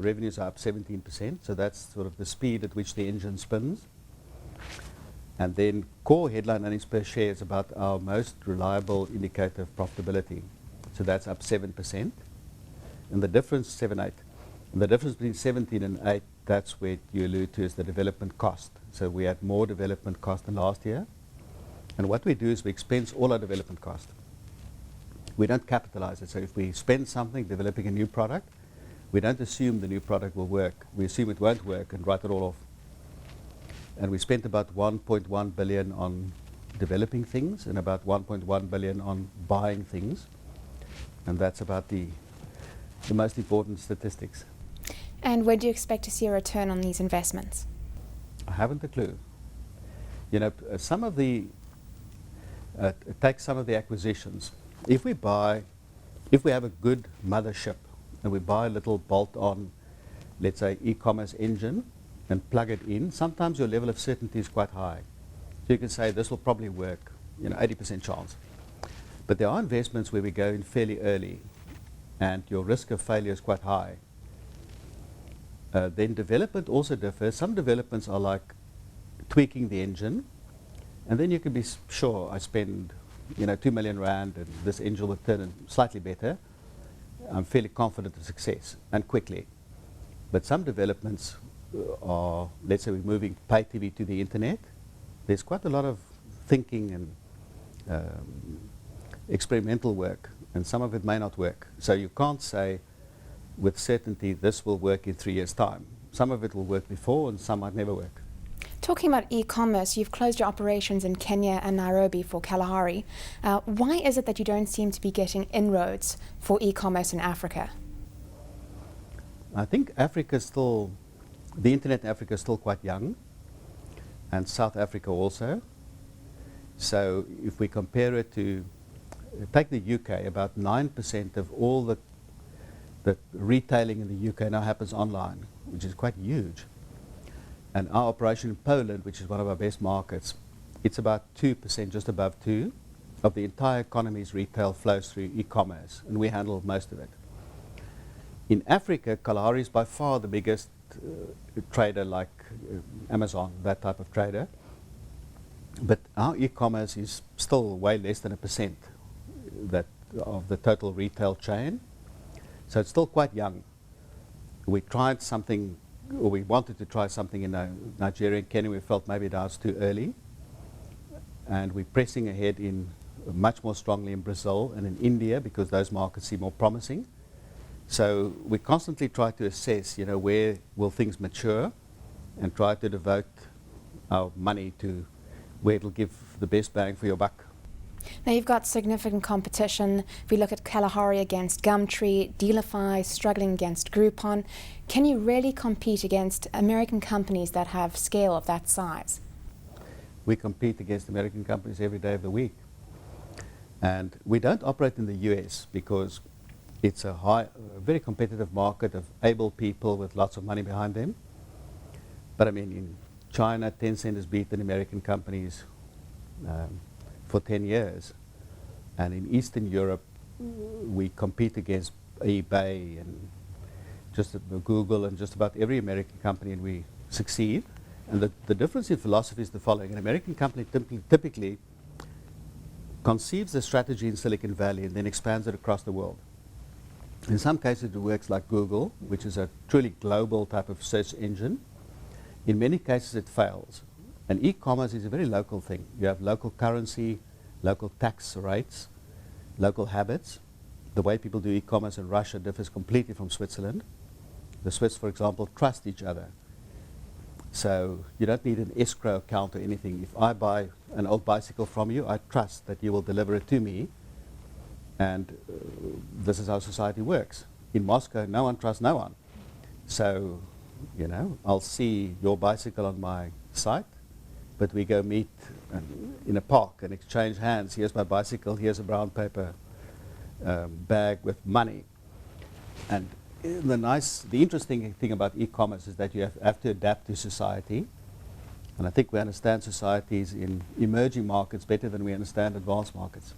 revenues are up 17%, so that's sort of the speed at which the engine spins. And then core headline earnings per share is about our most reliable indicator of profitability. So that's up 7%. And the difference, 7, 8. And the difference between 17 and 8, that's where you allude to is the development cost. So we had more development cost than last year. And what we do is we expense all our development cost. We don't capitalize it. So if we spend something developing a new product, we don't assume the new product will work. We assume it won't work and write it all off. And we spent about 1.1 billion on developing things and about 1.1 billion on buying things. And that's about the most important statistics. And when do you expect to see a return on these investments? I haven't a clue. You know, some of the, take some of the acquisitions. If we have a good mothership and we buy a little bolt-on, let's say, e-commerce engine and plug it in, sometimes your level of certainty is quite high. So you can say this will probably work, 80% chance. But there are investments where we go in fairly early and your risk of failure is quite high. Then development also differs. Some developments are like tweaking the engine, and then you can be sure I spend 2 million rand and this engine will turn slightly better. I'm fairly confident of success and quickly. But some developments are, let's say we're moving pay TV to the internet. There's quite a lot of thinking and experimental work, and some of it may not work. So you can't say with certainty this will work in 3 years' time. Some of it will work before and some might never work. Talking about e-commerce, you've closed your operations in Kenya and Nairobi for Kalahari. Why is it that you don't seem to be getting inroads for e-commerce in Africa? I think Africa is still, the internet in Africa is still quite young, and South Africa also. So if we compare it to, take the UK, about 9% of all the retailing in the UK now happens online, which is quite huge. And our operation in Poland, which is one of our best markets, it's about 2%, just above 2%, of the entire economy's retail flows through e-commerce, and we handle most of it. In Africa, Kalahari is by far the biggest trader, like Amazon, that type of trader. But our e-commerce is still way less than 1% of the total retail chain. So it's still quite young. We tried something, or we wanted to try something in Nigeria and Kenya. We felt maybe that was too early. And we're pressing ahead in much more strongly in Brazil and in India because those markets seem more promising. So we constantly try to assess, where will things mature and try to devote our money to where it'll give the best bang for your buck. Now you've got significant competition. If we look at Kalahari against Gumtree, Dealify struggling against Groupon, can you really compete against American companies that have scale of that size? We compete against American companies every day of the week. And we don't operate in the US because it's a very competitive market of able people with lots of money behind them. But I mean, in China, Tencent has beaten American companies for 10 years. And in Eastern Europe, we compete against eBay and just Google and just about every American company, and we succeed. And the difference in philosophy is the following. An American company typically conceives a strategy in Silicon Valley and then expands it across the world. In some cases, it works like Google, which is a truly global type of search engine. In many cases, it fails. And e-commerce is a very local thing. You have local currency, local tax rates, local habits. The way people do e-commerce in Russia differs completely from Switzerland. The Swiss, for example, trust each other. So you don't need an escrow account or anything. If I buy an old bicycle from you, I trust that you will deliver it to me. And this is how society works. In Moscow, no one trusts no one. So, I'll see your bicycle on my site, but we go meet in a park and exchange hands. Here's my bicycle, here's a brown paper bag with money. And the interesting thing about e-commerce is that you have to adapt to society. And I think we understand societies in emerging markets better than we understand advanced markets.